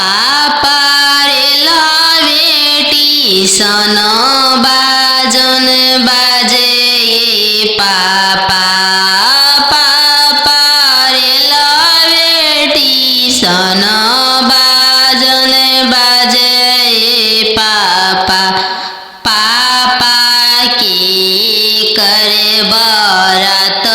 पापा रे लवेटी सन बाजन बाजे पापा पापा रे लवेटी सन बाजन बाजे पापा पापा की करे बरात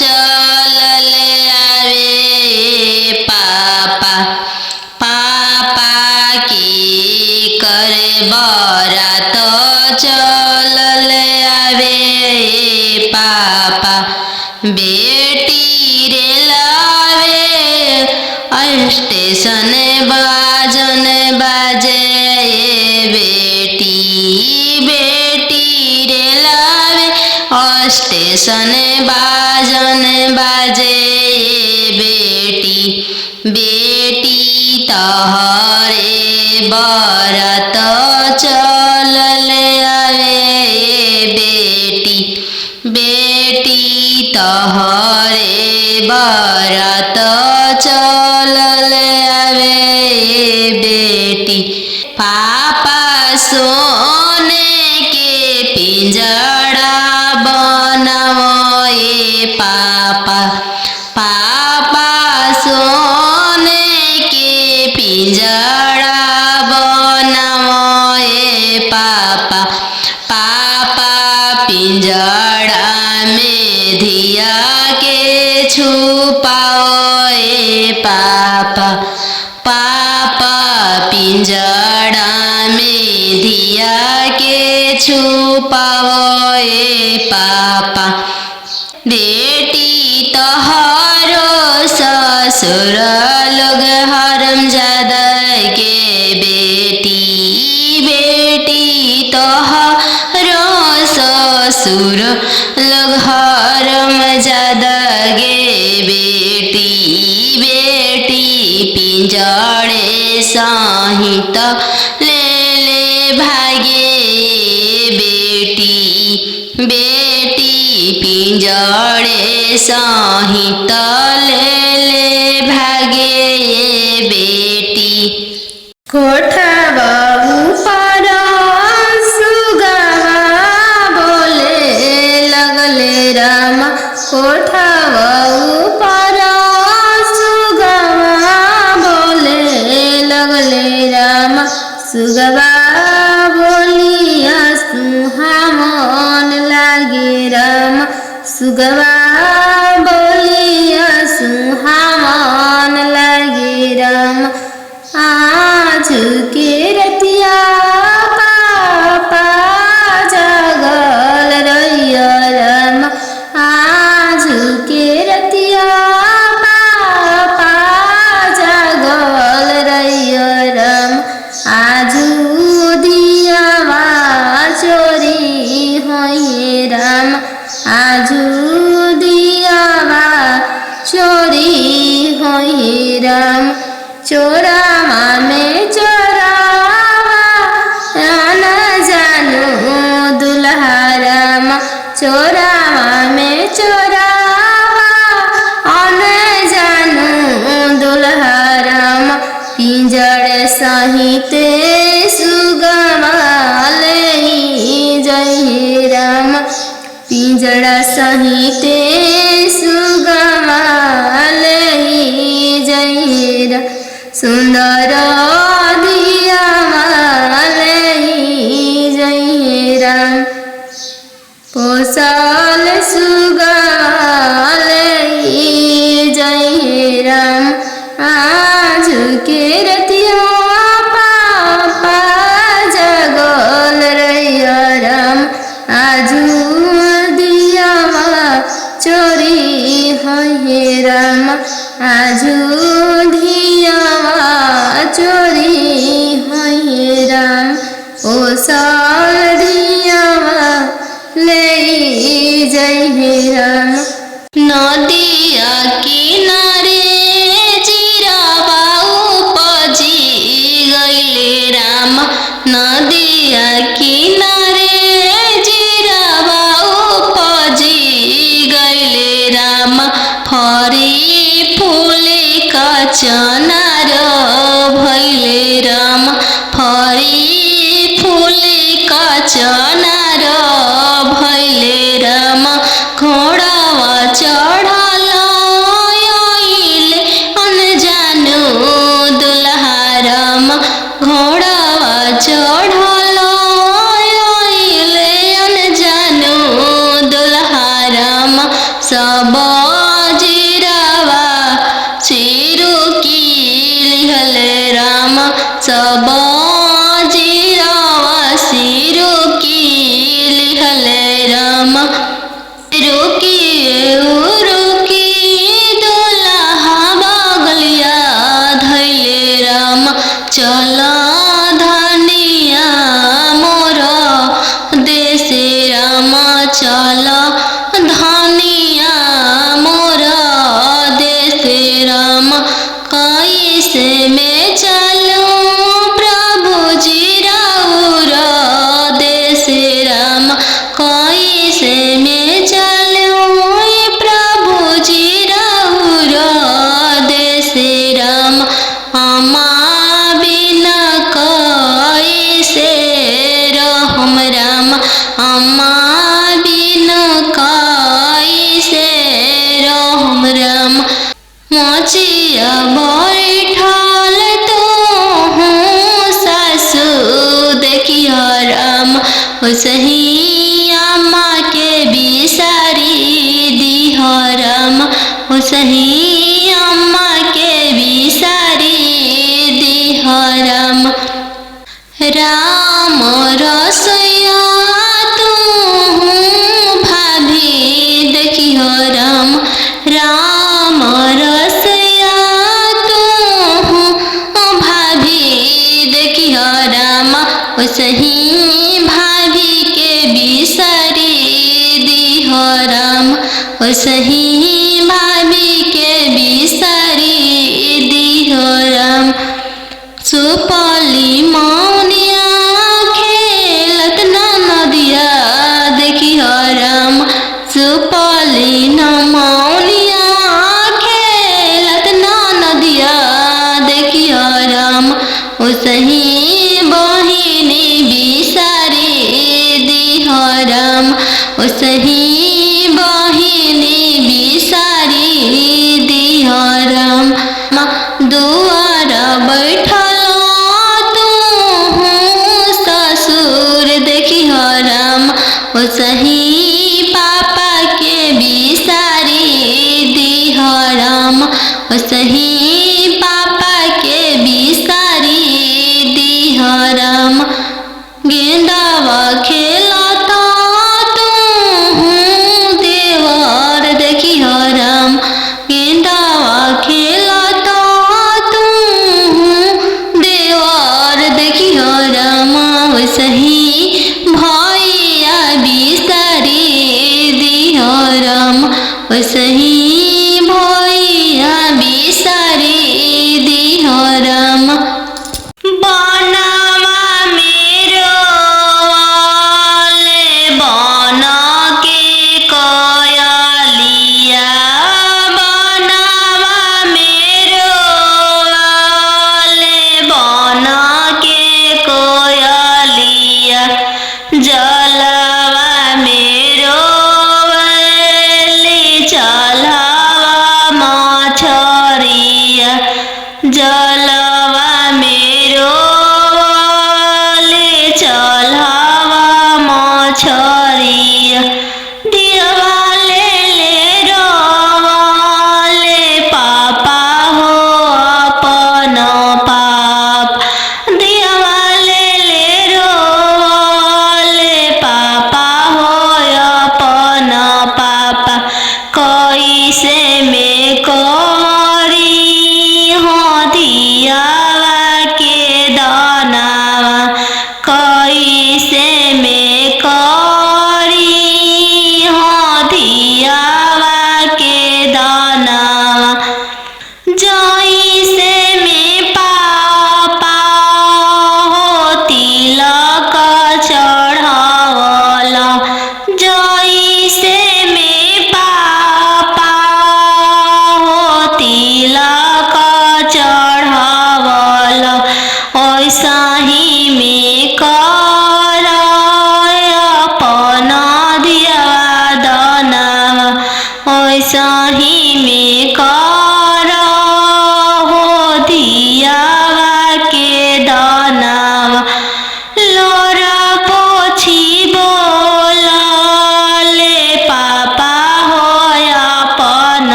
चलले आवे पापा पापा की करे बरात चलले आवे पापा बेटी रे लावे स्टेशन बाजन बाजे बेटी बेटी रे लावे स्टेशन बाजन बाजे बेटी बेटी तोहरे बरात चलले आवे बेटी बेटी तोहरे बरात चलले आवे बेटी पापा सोने के पिंजड़ा बनाओ पापा पापा सोने के पिंजड़ा बनाओ पापा पापा पिंजड़ा में धिया के छुपाओ पापा पापा पिंजड़ा में धिया के छुपाओ पापा बेटी तोहरो ससुर लोग हरमजादा के बेटी बेटी तोहरो ससुर लोग हरमजादा गे बेटी बेटी पिंजड़े सहित ले ले भागे बेटी बेटी पिंजड़े सहित ले ले भागे बेटी कोठा बाबू पर सुगवा बोले लगले राम कोठा बाबू पर सुगवा बोले लगले राम सुगवा बोलिया सुहावन लागे राम सुगवा बोलिया सुहावन लागे राम आज के रतिया पापा जागल रहिया राम आज के रतिया पापा जागल रहिया राम आज दियावा चोरी होई राम आज दियावा चोरी होई राम चोरावा में चोरावा न जानू दुल्हा राम चोरावा में चोरावा न जानू दुल्हा राम पिंजड़ सहित सुगवा ले जय राम पिंजड़ा सहित सुगवा ले जय राम सुंदर दियावा ले जय राम पोसल सुगवा ले जय राम आज के रतिया पापा जगल रहिया राम आज दियावा चोरी होई राम आज दियावा चोरी सब जीरावा सिरो की लिहले राम रोकी दुल्हा बगलिया धैले राम चल धनिया मोर देशे राम चल धनिया मोर देशे राम कैसे में चलूं प्रभु जी राउर देशे राम कैसे में चलूं प्रभु जी राउर देशे राम अम्मा बिना कैसे रहम राम अम्मा बिना कैसे रहम राम मोचिया बैठल तो हूँ सासु देखियो राम सही अम्मा के बिसारी दिह राम सही अम्मा के बिसारी दिह राम राम रसोया तू भाभी देखियो राम राम रसोया तू भाभी देखियो राम सही भाभी के बिसारी दिह राम सही भाभी के बिसारी दिह राम सुपली मौनिया खेलत नदिया देखियो राम सुपली मौनिया खेलत नदिया देखियो राम सही बहिनी बिसारी दिह राम सही बहिनी बिसारी दिह राम दुआर बैठल तू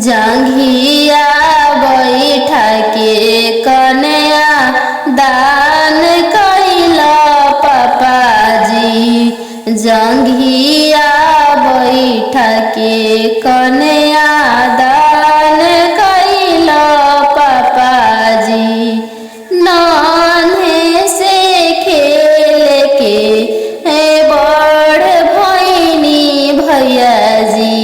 जंघिया बैठा के कन्या दान कैला पापाजी, जंघिया बैठा के कन्या दान कैला पापाजी। नान्हे से खेल के बड़ भैनी भैयाजी,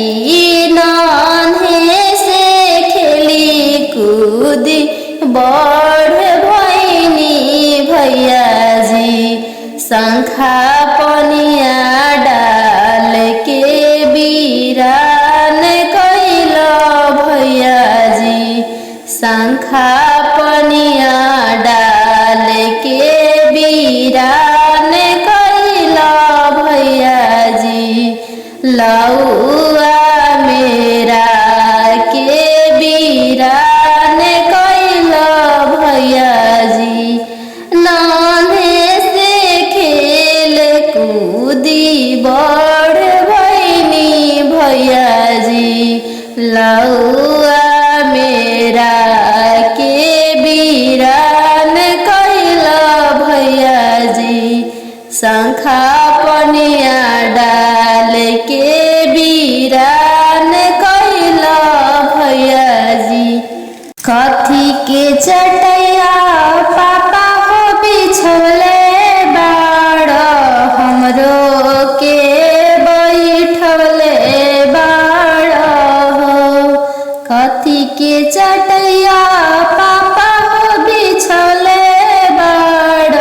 नान्हे से खेली कूदी बड़ भैनी भैयाजी। शंखा पनिया डाल के बीरान कैला भैयाजी, शंखा पनिया डाल के बीरान कैला भैयाजी। लौआ मेरा के बीरान कैला भैयाजी। नान्हे से खेल कूदी बड़ भैनी भैयाजी, लौआ मेरा के बीरान कैला भैयाजी। शंखा पनिया डाल के बीरान कैला भैयाजी। कथी के चटैया पापा हो बिछौले बाड़, हमरो के बैठौले बाड़ हो। कथी के चटैया पापा हो बिछौले बाड़,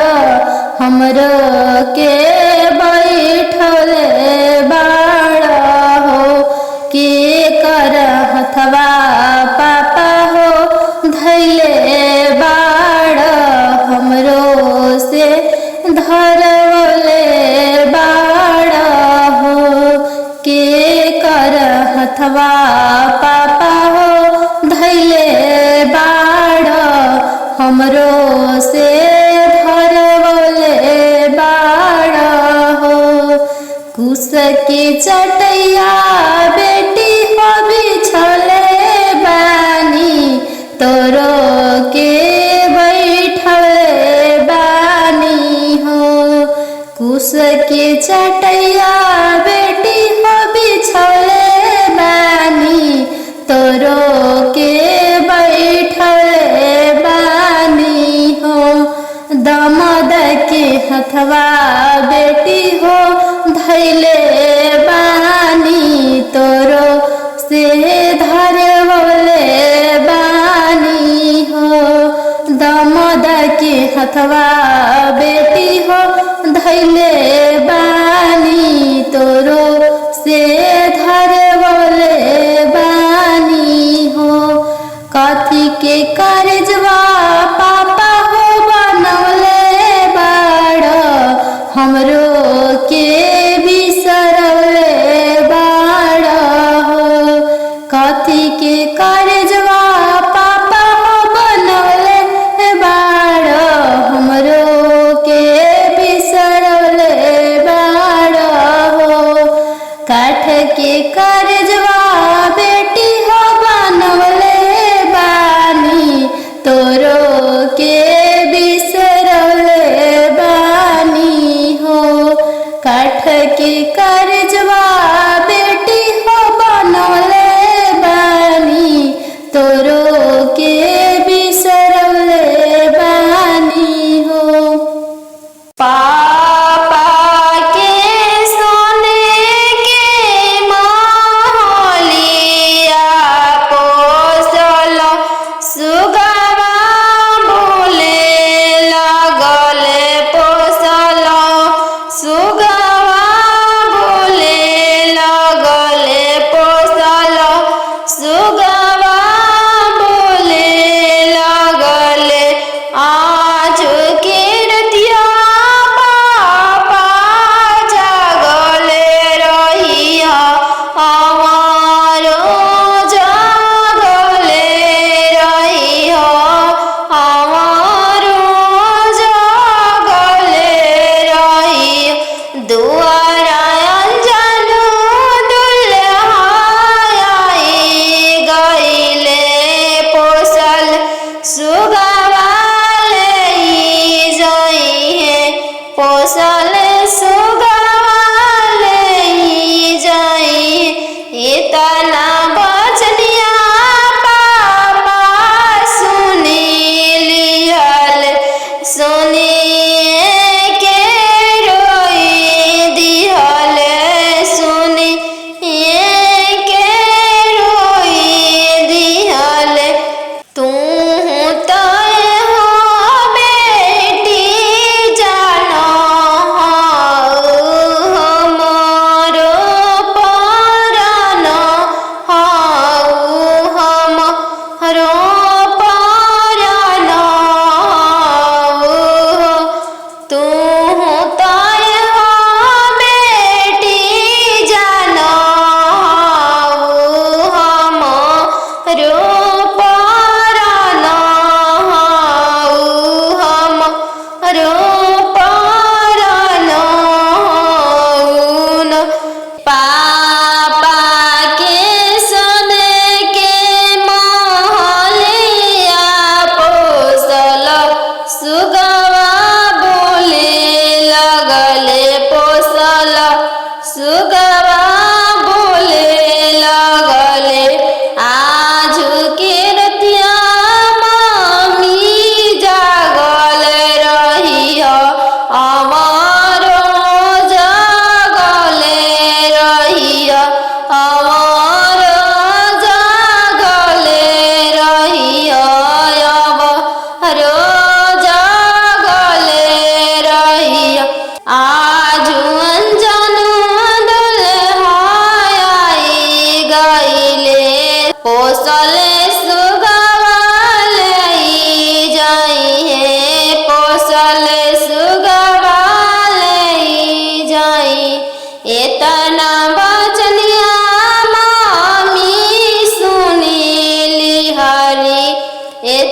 हमरो के बैठौले बाड़ हो। के कर हथवा पापा हो धैले बाड़, हमरो से धरवले बाड़ हो। के कर हथवा पापा हो धैले बाड़, हमरो से धरवले बाड़ हो। कुश के चटैया बेटी हो बिछौले बानी, तोरो के बैठले बानी हो। कुश के चटैया बेटी हो बिछौले बानी, तोरो के बैठले बानी हो। दमद के हथवा बेटी हो धैले बानी, तोरो से धरवले बानी हो। दमद के हथवा बेटी हो धैले बानी, तोरो से धरवले बानी हो। कथी के करजवा पापा हो बनवले बाड़, हमरो के बिसरवले बाड़ हो। कथी के करजवा पापा हो बनवले बाड़, हमरो के बिसरवले बाड़ हो। काठ के करजवा बेटी हो बनवले बानी, तोर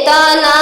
तना